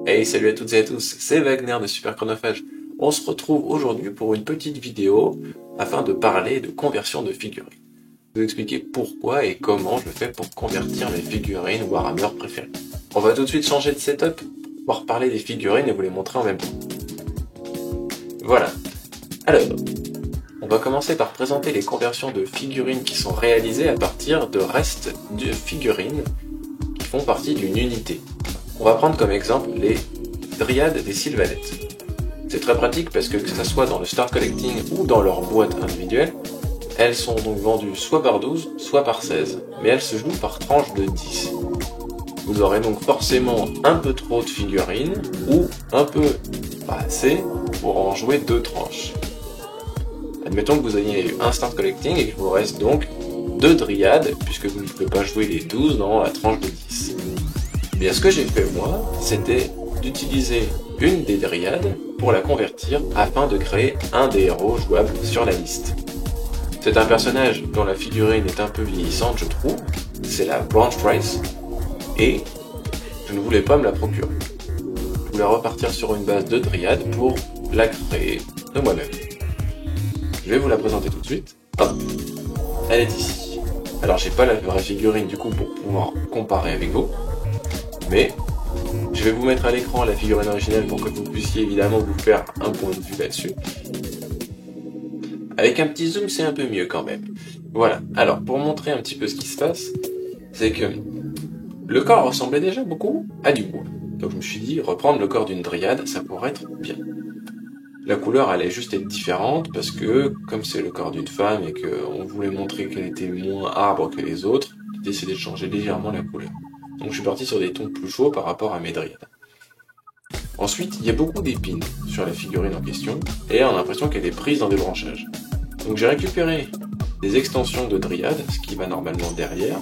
Hey, salut à toutes et à tous, c'est Wagner de Super Chronophage. On se retrouve aujourd'hui pour une petite vidéo afin de parler de conversion de figurines. Je vais vous expliquer pourquoi et comment je fais pour convertir mes figurines Warhammer préférées. On va tout de suite changer de setup pour pouvoir parler des figurines et vous les montrer en même temps. Voilà. Alors, on va commencer par présenter les conversions de figurines qui sont réalisées à partir de restes de figurines qui font partie d'une unité. On va prendre comme exemple les dryades des Sylvanettes. C'est très pratique parce que ça soit dans le Start Collecting ou dans leur boîte individuelle, elles sont donc vendues soit par 12, soit par 16, mais elles se jouent par tranche de 10. Vous aurez donc forcément un peu trop de figurines ou un peu pas assez pour en jouer 2 tranches. Admettons que vous ayez un Start Collecting et qu'il vous reste donc 2 dryades puisque vous ne pouvez pas jouer les 12 dans la tranche de 10. Bien, ce que j'ai fait moi, c'était d'utiliser une des dryades pour la convertir afin de créer un des héros jouables sur la liste. C'est un personnage dont la figurine est un peu vieillissante, je trouve, c'est la Branch Rice, et je ne voulais pas me la procurer. Je voulais repartir sur une base de dryade pour la créer de moi-même. Je vais vous la présenter tout de suite. Hop, elle est ici. Alors j'ai pas la vraie figurine du coup pour pouvoir comparer avec vous, mais je vais vous mettre à l'écran la figurine originale pour que vous puissiez évidemment vous faire un point de vue là-dessus. Avec un petit zoom, c'est un peu mieux quand même. Voilà, alors pour montrer un petit peu ce qui se passe, c'est que le corps ressemblait déjà beaucoup à du bois. Donc je me suis dit, reprendre le corps d'une dryade, ça pourrait être bien. La couleur allait juste être différente parce que, comme c'est le corps d'une femme et qu'on voulait montrer qu'elle était moins arbre que les autres, j'ai décidé de changer légèrement la couleur. Donc je suis parti sur des tons plus chauds par rapport à mes dryades. Ensuite, il y a beaucoup d'épines sur la figurine en question, et on a l'impression qu'elle est prise dans des branchages. Donc j'ai récupéré des extensions de dryade, ce qui va normalement derrière.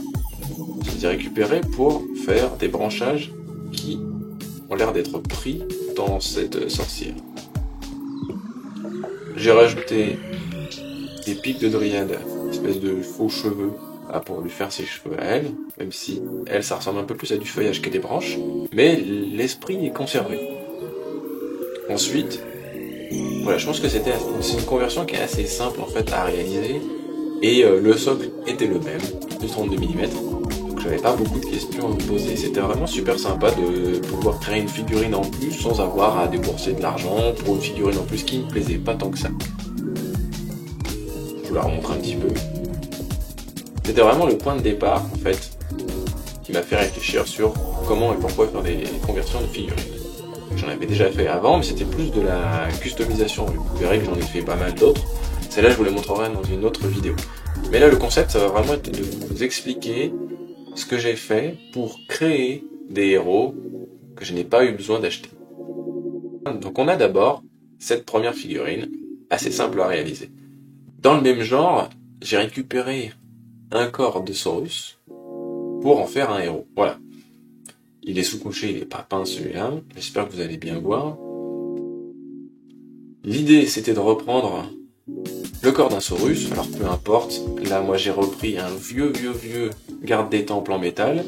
Je les ai récupérées pour faire des branchages qui ont l'air d'être pris dans cette sorcière. J'ai rajouté des pics de dryade, espèce de faux cheveux, pour lui faire ses cheveux à elle, même si elle, ça ressemble un peu plus à du feuillage qu'à des branches, mais l'esprit est conservé. Ensuite, voilà, je pense que c'est une conversion qui est assez simple en fait à réaliser, et le socle était le même, de 32 mm, donc j'avais pas beaucoup de questions à me poser. C'était vraiment super sympa de pouvoir créer une figurine en plus sans avoir à débourser de l'argent pour une figurine en plus qui me plaisait pas tant que ça. Je vous la remontre un petit peu. C'était vraiment le point de départ, en fait, qui m'a fait réfléchir sur comment et pourquoi faire des conversions de figurines. J'en avais déjà fait avant, mais c'était plus de la customisation. Vous verrez que j'en ai fait pas mal d'autres. Celle-là, je vous les montrerai dans une autre vidéo. Mais là, le concept, ça va vraiment être de vous expliquer ce que j'ai fait pour créer des héros que je n'ai pas eu besoin d'acheter. Donc on a d'abord cette première figurine, assez simple à réaliser. Dans le même genre, j'ai récupéré un corps de Saurus pour en faire un héros. Voilà. Il est sous-couché, il n'est pas peint celui-là. J'espère que vous allez bien voir. L'idée, c'était de reprendre le corps d'un Saurus. Alors peu importe. Là, moi, j'ai repris un vieux garde des temples en métal.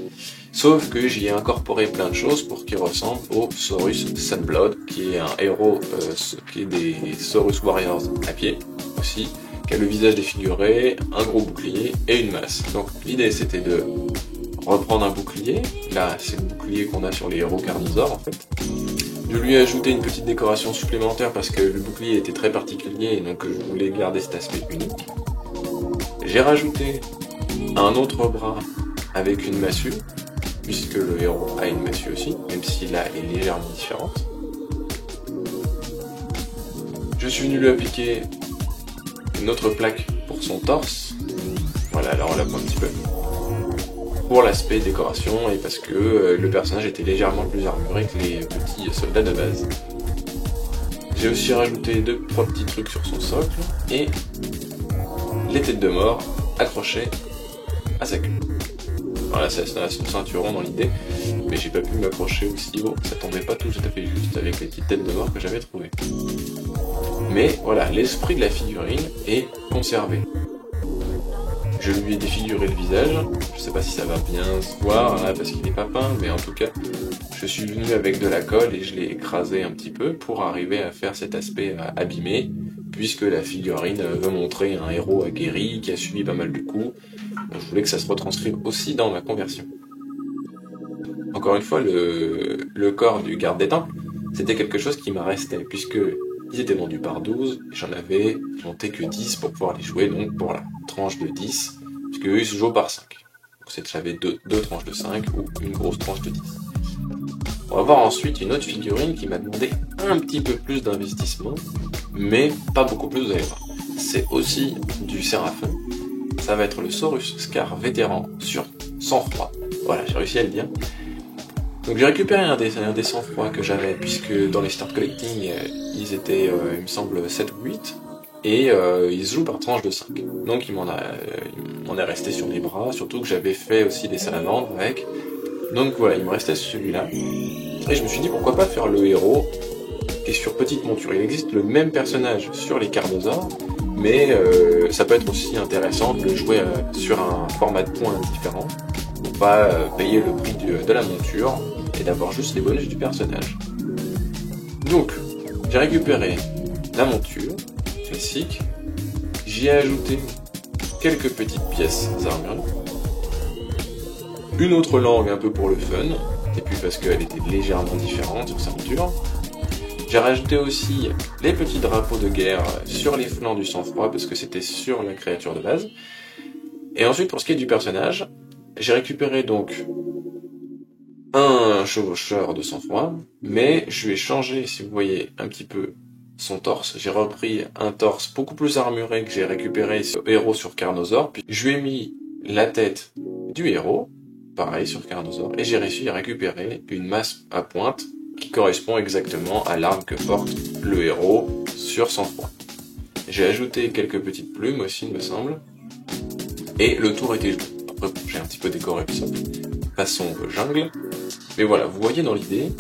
Sauf que j'y ai incorporé plein de choses pour qu'il ressemble au Saurus Sunblood, qui est un héros qui est des Saurus Warriors à pied aussi, qui a le visage défiguré, un gros bouclier et une masse. Donc l'idée c'était de reprendre un bouclier, là c'est le bouclier qu'on a sur les héros carnivores en fait. Je lui ai ajouté une petite décoration supplémentaire parce que le bouclier était très particulier et donc je voulais garder cet aspect unique. J'ai rajouté un autre bras avec une massue, puisque le héros a une massue aussi, même si là elle est légèrement différente. Je suis venu lui appliquer une autre plaque pour son torse. Voilà, là on la voit un petit peu. Pour l'aspect décoration et parce que le personnage était légèrement plus armuré que les petits soldats de base. J'ai aussi rajouté 2-3 petits trucs sur son socle et les têtes de mort accrochées à sa queue. Voilà, c'est son ceinturon dans l'idée, mais j'ai pas pu m'accrocher aussi haut, ça tombait pas tout à fait juste avec les petites têtes de mort que j'avais trouvées. Mais voilà, l'esprit de la figurine est conservé. Je lui ai défiguré le visage, je sais pas si ça va bien se voir là parce qu'il n'est pas peint, mais en tout cas, je suis venu avec de la colle et je l'ai écrasé un petit peu pour arriver à faire cet aspect abîmé, puisque la figurine veut montrer un héros aguerri qui a subi pas mal de coups. Donc, je voulais que ça se retranscrive aussi dans ma conversion. Encore une fois, le corps du garde des temples, c'était quelque chose qui m'a resté, puisque ils étaient vendus par 12, et j'en avais monté que 10 pour pouvoir les jouer, donc pour la tranche de 10, puisque eux ils se jouent par 5. Donc j'avais deux tranches de 5 ou une grosse tranche de 10. On va voir ensuite une autre figurine qui m'a demandé un petit peu plus d'investissement, mais pas beaucoup plus, vous allez voir. C'est aussi du Séraphin, ça va être le Saurus Scar vétéran sur sang-froid. Voilà, j'ai réussi à le dire. Donc j'ai récupéré un des sang-froid que j'avais, puisque dans les start collecting, ils étaient, il me semble, 7 ou 8, et ils se jouent par tranche de 5. Donc il m'en est resté sur les bras, surtout que j'avais fait aussi des salamandres avec. Donc voilà, il me restait celui-là. Et je me suis dit pourquoi pas faire le héros, et sur petite monture. Il existe le même personnage sur les Carnosaures, mais ça peut être aussi intéressant de le jouer sur un format de points différent, pour pas payer le prix de la monture, et d'avoir juste les bonus du personnage. Donc, j'ai récupéré la monture, classique, j'y ai ajouté quelques petites pièces armures, une autre langue un peu pour le fun, et puis parce qu'elle était légèrement différente sur sa monture. J'ai rajouté aussi les petits drapeaux de guerre sur les flancs du sang-froid, parce que c'était sur la créature de base. Et ensuite, pour ce qui est du personnage, j'ai récupéré donc un chevaucheur de sang-froid, mais je vais changer, si vous voyez, un petit peu son torse. J'ai repris un torse beaucoup plus armuré que j'ai récupéré sur héros sur Carnosaur, puis je lui ai mis la tête du héros, pareil sur Carnosaur, et j'ai réussi à récupérer une masse à pointe qui correspond exactement à l'arme que porte le héros sur sang-froid. J'ai ajouté quelques petites plumes aussi, il me semble, et le tour était joué. Après, j'ai un petit peu décoré tout ça, façon jungle, mais voilà, vous voyez dans l'idée,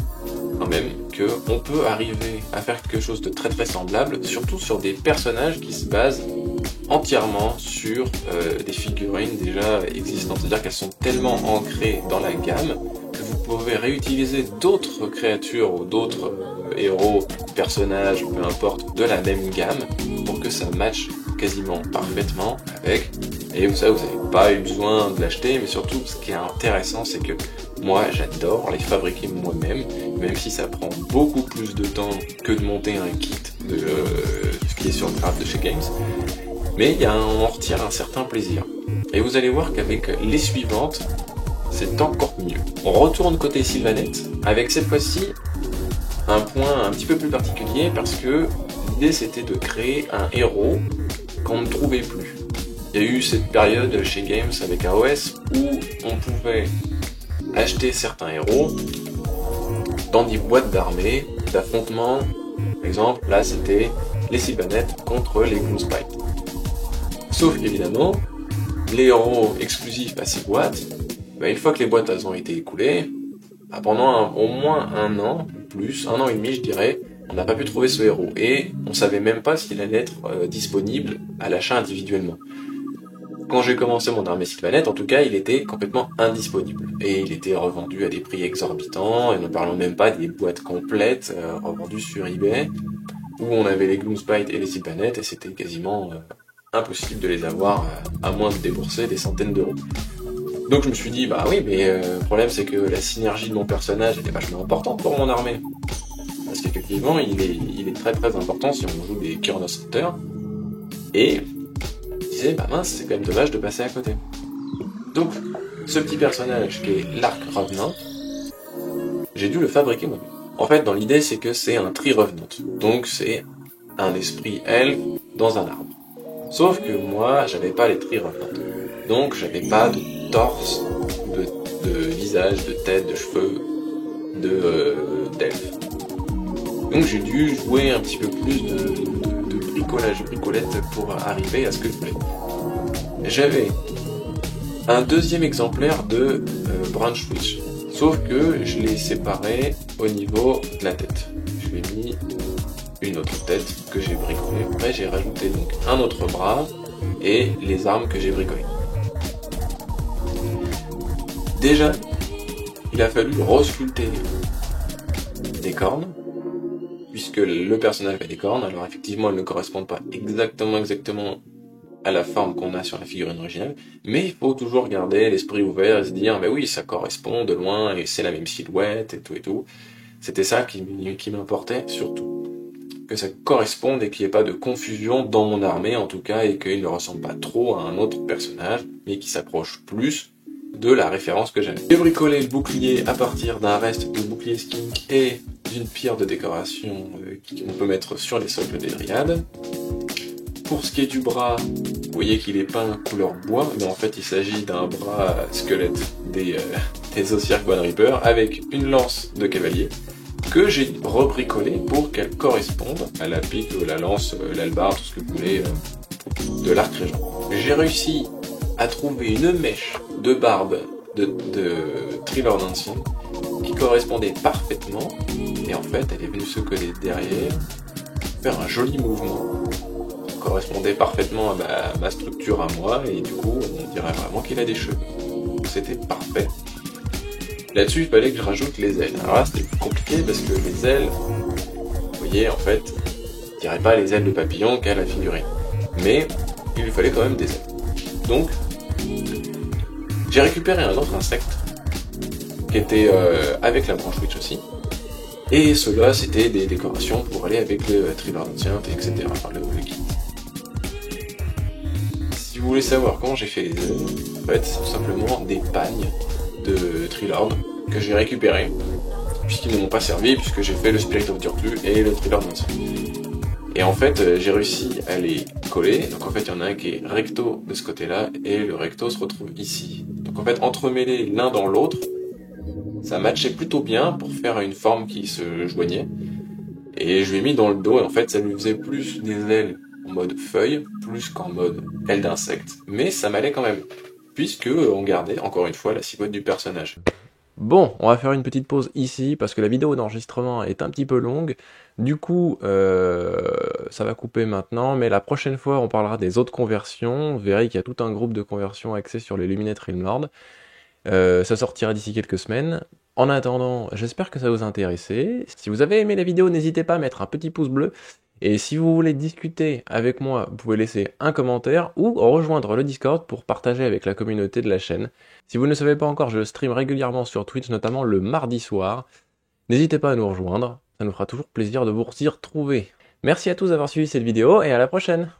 quand même, qu'on peut arriver à faire quelque chose de très très semblable, surtout sur des personnages qui se basent entièrement sur des figurines déjà existantes. C'est-à-dire qu'elles sont tellement ancrées dans la gamme que vous pouvez réutiliser d'autres créatures ou d'autres héros, personnages, peu importe, de la même gamme pour que ça matche quasiment parfaitement avec. Et vous savez, vous n'avez pas eu besoin de l'acheter, mais surtout, ce qui est intéressant, c'est que moi, j'adore les fabriquer moi-même, même si ça prend beaucoup plus de temps que de monter un kit de ce qui est sur le craft de chez Games. Mais on en retire un certain plaisir. Et vous allez voir qu'avec les suivantes, c'est encore mieux. On retourne côté Sylvanette, avec cette fois-ci un point un petit peu plus particulier, parce que l'idée c'était de créer un héros qu'on ne trouvait plus. Il y a eu cette période chez Games avec AOS où on pouvait acheter certains héros dans des boîtes d'armée, d'affrontements. Par exemple, là c'était les Sylvanettes contre les Gloomspite. Sauf qu'évidemment, les héros exclusifs à ces boîtes, une fois que les boîtes elles ont été écoulées, pendant au moins un an, plus, 1 an et demi je dirais, on n'a pas pu trouver ce héros. Et on savait même pas s'il allait être disponible à l'achat individuellement. Quand j'ai commencé mon armée Sylvanette, en tout cas, il était complètement indisponible. Et il était revendu à des prix exorbitants, et ne parlons même pas des boîtes complètes revendues sur eBay, où on avait les Gloomspite et les Sylvanettes, et c'était quasiment impossible de les avoir, à moins de débourser des centaines d'euros. Donc je me suis dit, bah oui, mais le problème c'est que la synergie de mon personnage était vachement importante pour mon armée. Parce qu'effectivement, il est très très important si on joue des Kurnos Hunters. Et je disais, bah mince, c'est quand même dommage de passer à côté. Donc, ce petit personnage qui est l'Arc Revenant, j'ai dû le fabriquer moi-même. En fait, dans l'idée, c'est que c'est un Tree Revenant. Donc c'est un esprit elfe dans un arbre. Sauf que moi, j'avais pas les Tree Revenant. Donc j'avais pas de torse, de visage, de tête, de cheveux, d'elfe. Donc j'ai dû jouer un petit peu plus de bricolette pour arriver à ce que je voulais. J'avais un deuxième exemplaire de Branch Witch, sauf que je l'ai séparé au niveau de la tête. Je lui ai mis une autre tête que j'ai bricolée. Après j'ai rajouté donc un autre bras et les armes que j'ai bricolées. Déjà, il a fallu resculpter des cornes, puisque le personnage a des cornes. Alors effectivement, elles ne correspondent pas exactement à la forme qu'on a sur la figurine originale, mais il faut toujours garder l'esprit ouvert et se dire, oui, ça correspond de loin, et c'est la même silhouette, et tout. C'était ça qui m'importait surtout. Que ça corresponde et qu'il n'y ait pas de confusion dans mon armée, en tout cas, et qu'il ne ressemble pas trop à un autre personnage, mais qui s'approche plus de la référence que j'avais. J'ai bricolé le bouclier à partir d'un reste de bouclier skink et d'une pierre de décoration qu'on peut mettre sur les socles des dryades. Pour ce qui est du bras, vous voyez qu'il est peint couleur bois, mais en fait il s'agit d'un bras squelette des Ossiarch Bone Reaper avec une lance de cavalier que j'ai rebricolé pour qu'elle corresponde à la pique, la lance, l'albarde, tout ce que vous voulez de l'arc régent. J'ai réussi à trouver une mèche de barbe de Thriller Dancing qui correspondait parfaitement, et en fait elle est venue se coller derrière, faire un joli mouvement, qui correspondait parfaitement à ma structure à moi, et du coup on dirait vraiment qu'il a des cheveux. C'était parfait. Là-dessus, il fallait que je rajoute les ailes. Alors là, c'était plus compliqué parce que les ailes, vous voyez, en fait, je dirais pas les ailes de papillon qu'a la figurine. Mais il lui fallait quand même des ailes. Donc, j'ai récupéré un autre insecte qui était avec la branche witch aussi. Et ceux-là, c'était des décorations pour aller avec le Thriller Dancing, etc. Enfin, le kit. Si vous voulez savoir comment j'ai fait les ailes, en fait, c'est tout simplement des pagnes de Thriller que j'ai récupéré puisqu'ils ne m'ont pas servi, puisque j'ai fait le Spirit of Turtlu et le Thriller Dancing. Et en fait j'ai réussi à les coller, donc en fait il y en a un qui est recto de ce côté là et le recto se retrouve ici. Donc en fait entremêler l'un dans l'autre, ça matchait plutôt bien pour faire une forme qui se joignait, et je lui ai mis dans le dos et en fait ça lui faisait plus des ailes en mode feuille plus qu'en mode aile d'insecte, mais ça m'allait quand même, puisque on gardait encore une fois la silhouette du personnage. Bon, on va faire une petite pause ici, parce que la vidéo d'enregistrement est un petit peu longue. Du coup, ça va couper maintenant, mais la prochaine fois, on parlera des autres conversions. Vous verrez qu'il y a tout un groupe de conversions axé sur les lunettes Realmord. Ça sortira d'ici quelques semaines. En attendant, j'espère que ça vous a intéressé. Si vous avez aimé la vidéo, n'hésitez pas à mettre un petit pouce bleu. Et si vous voulez discuter avec moi, vous pouvez laisser un commentaire ou rejoindre le Discord pour partager avec la communauté de la chaîne. Si vous ne le savez pas encore, je stream régulièrement sur Twitch, notamment le mardi soir. N'hésitez pas à nous rejoindre, ça nous fera toujours plaisir de vous y retrouver. Merci à tous d'avoir suivi cette vidéo et à la prochaine!